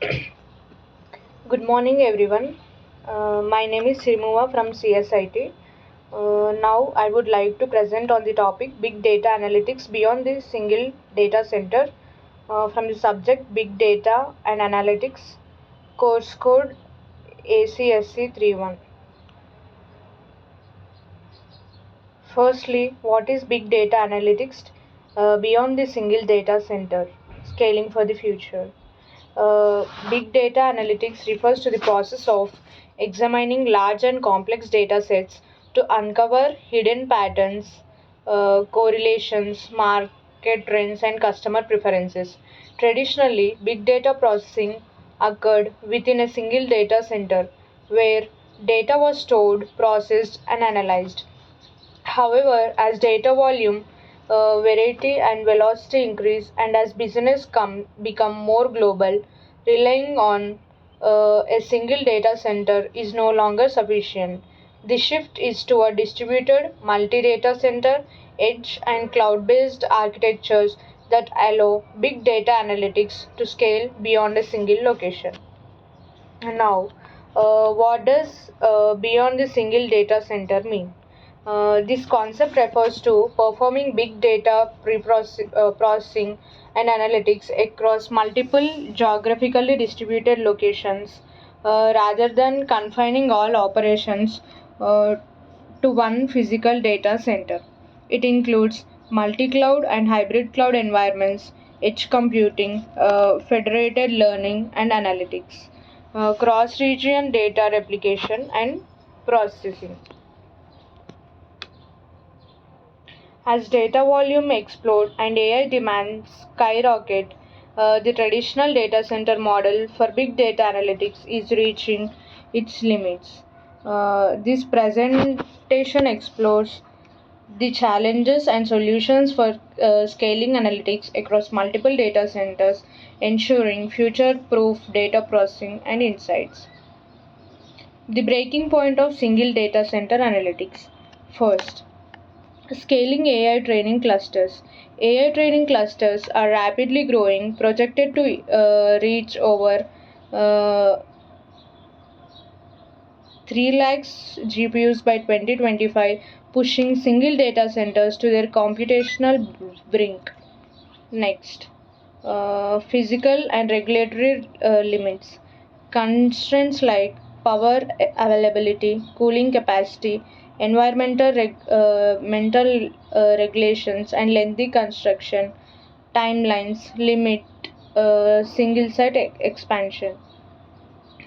Good morning, everyone. My name is Srimuva from CSIT. Now, I would like to present on the topic Big Data Analytics beyond the single data center from the subject Big Data and Analytics, course code ACSC 31. Firstly, what is Big Data Analytics beyond the single data center? Scaling for the future. Big data analytics refers to the process of examining large and complex data sets to uncover hidden patterns, correlations, market trends, and customer preferences. Traditionally, big data processing occurred within a single data center where data was stored, processed, and analyzed. However, as data volume, variety, and velocity increase, and as become more global, relying on a single data center is no longer sufficient. The shift is toward distributed multi data center, edge, and cloud based architectures that allow big data analytics to scale beyond a single location. Now, what does beyond the single data center mean? This concept refers to performing big data processing and analytics across multiple geographically distributed locations rather than confining all operations uh, to one physical data center. It includes multi cloud and hybrid cloud environments, edge computing, federated learning and analytics, cross region data replication and processing. As data volume explodes and AI demands skyrocket, the traditional data center model for big data analytics is reaching its limits. This presentation explores the challenges and solutions for scaling analytics across multiple data centers, ensuring future proof data processing and insights. The breaking point of single data center analytics. First, scaling AI training clusters. AI training clusters are rapidly growing, projected to reach over uh, 3 lakhs GPUs by 2025, pushing single data centers to their computational brink. Next, physical and regulatory limits. Constraints like power availability, cooling capacity, mental regulations, and lengthy construction timelines limit single site expansion.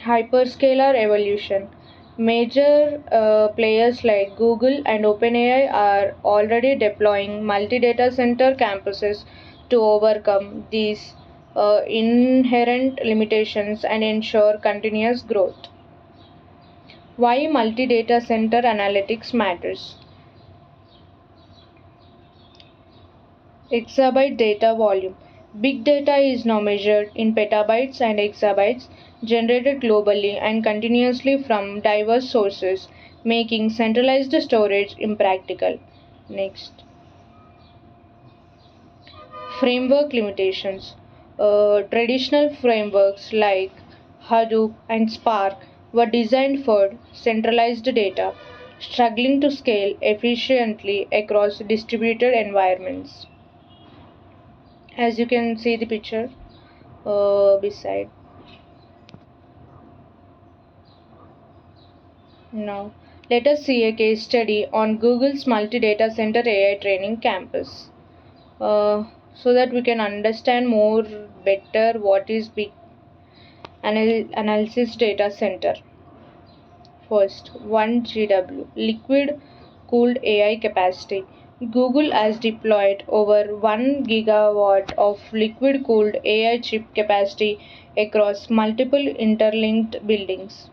Hyperscaler evolution. Major players like Google and OpenAI are already deploying multi data center campuses to overcome these inherent limitations and ensure continuous growth. Why multi data center analytics matters? Exabyte data volume. Big data is now measured in petabytes and exabytes generated globally and continuously from diverse sources, making centralized storage impractical. Next, framework limitations. Traditional frameworks like Hadoop and Spark were designed for centralized data, struggling to scale efficiently across distributed environments. As you can see the picture beside. Now, let us see a case study on Google's multi data center AI training campus so that we can understand more better what is big analysis data center. First, 1 GW liquid cooled AI capacity. Google has deployed over 1 gigawatt of liquid cooled AI chip capacity across multiple interlinked buildings.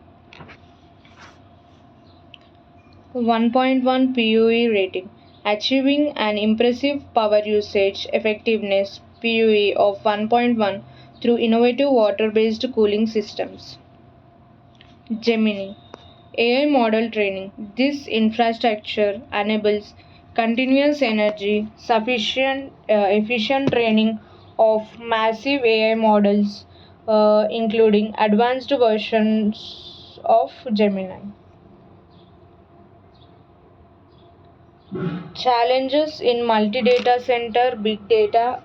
1.1 PUE rating, achieving an impressive power usage effectiveness PUE of 1.1 through innovative water based cooling systems. Gemini AI model training. This infrastructure enables continuous energy sufficient efficient training of massive AI models including advanced versions of Gemini. Challenges in multi-data center big data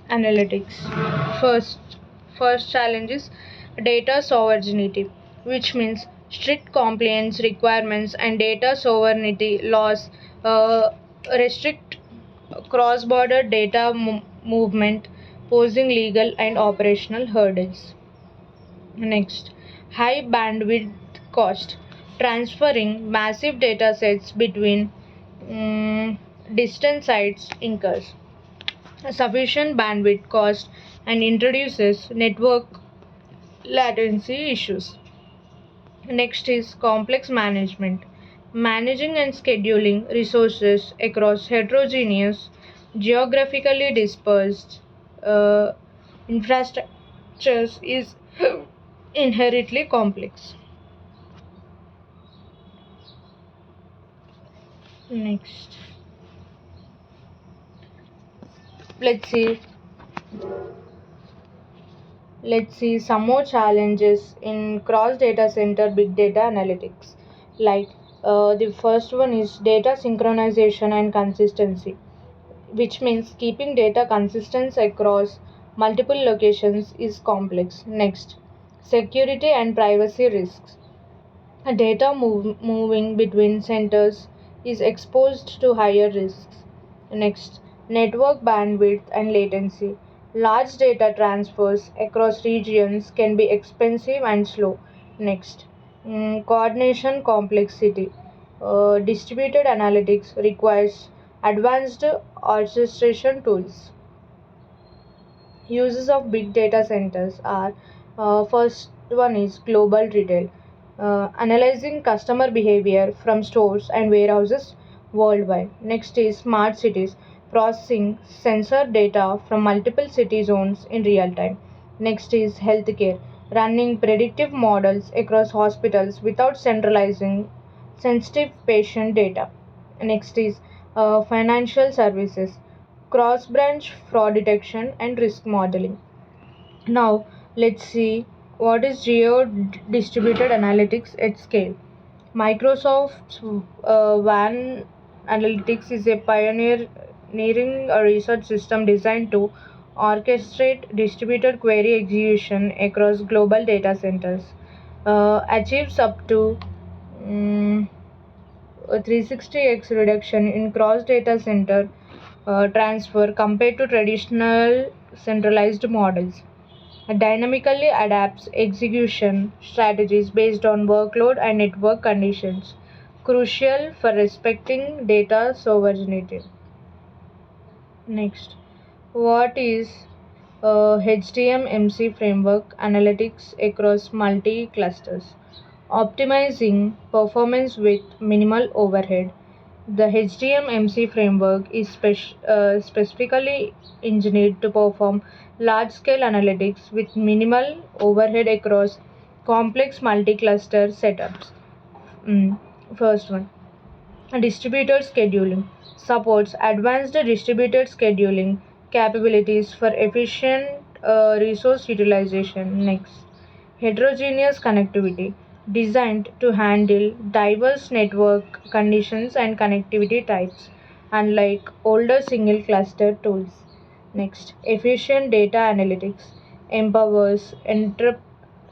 analytics. First, first challenge is data sovereignty, which means strict compliance requirements and data sovereignty laws restrict cross-border data movement, posing legal and operational hurdles. Next, high bandwidth cost. Transferring massive data sets between distant sites incurs sufficient bandwidth cost and introduces network latency issues. Next is complex management. Managing and scheduling resources across heterogeneous, geographically dispersed uh, infrastructures is inherently complex. Next, let's see let's see some more challenges in cross data center big data analytics. Like the first one is data synchronization and consistency, which means keeping data consistent across multiple locations is complex. Next, security and privacy risks. Data moving between centers is exposed to higher risks. Next, network bandwidth and latency. Large data transfers across regions can be expensive and slow. Next, coordination complexity. Distributed analytics requires advanced orchestration tools. Uses of big data centers are first one is global retail, analyzing customer behavior from stores and warehouses worldwide. Next is smart cities, processing sensor data from multiple city zones in real time. Next is healthcare, running predictive models across hospitals without centralizing sensitive patient data. Next is financial services, cross branch fraud detection and risk modeling. Now, let's see what is geo distributed analytics at scale. Microsoft's WAN Analytics is a pioneering a research system designed to orchestrate distributed query execution across global data centers. Achieves up to mm, a 360x reduction in cross data center transfer compared to traditional centralized models. Dynamically adapts execution strategies based on workload and network conditions, crucial for respecting data sovereignty. Next, what is HDMMC framework analytics across multi clusters? Optimizing performance with minimal overhead. The HDMMC framework is specifically engineered to perform large scale analytics with minimal overhead across complex multi cluster setups. Mm, First one, distributed scheduling supports advanced distributed scheduling capabilities for efficient resource utilization. Next, heterogeneous connectivity designed to handle diverse network conditions and connectivity types, unlike older single cluster tools. Next, efficient data analytics empowers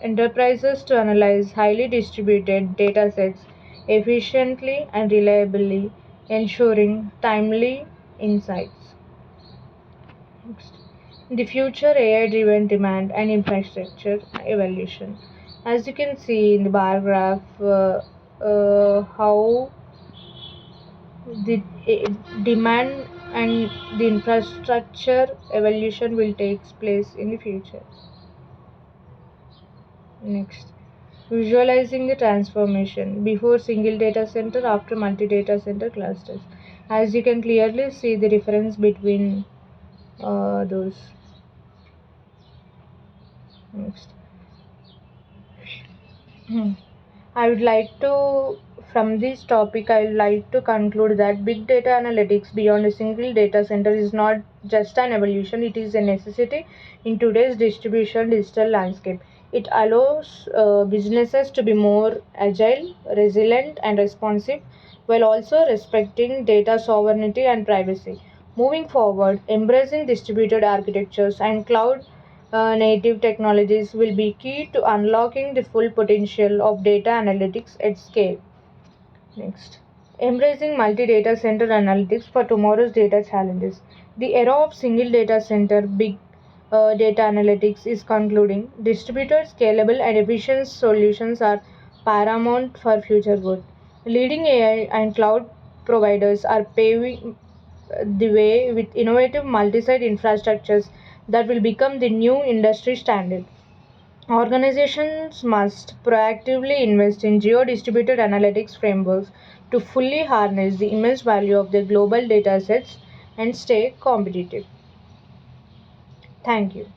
enterprises to analyze highly distributed data sets efficiently and reliably, ensuring timely insights. Next, the future AI driven demand and infrastructure evolution. As you can see in the bar graph, how the demand and the infrastructure evolution will take place in the future. Next, visualizing the transformation before single data center, after multi data center clusters. As you can clearly see the difference between those. Next, I would like to, from this topic, I would like to conclude that big data analytics beyond a single data center is not just an evolution, it is a necessity in today's distribution digital landscape. It allows businesses to be more agile, resilient, and responsive while also respecting data sovereignty and privacy. Moving forward, embracing distributed architectures and cloud native technologies will be key to unlocking the full potential of data analytics at scale. Next, embracing multi data center analytics for tomorrow's data challenges. The era of single data center, big data analytics is concluding. Distributed, scalable, and efficient solutions are paramount for future growth. Leading AI and cloud providers are paving the way with innovative multi site infrastructures that will become the new industry standard. Organizations must proactively invest in geo-distributed analytics frameworks to fully harness the immense value of their global datasets and stay competitive. Thank you.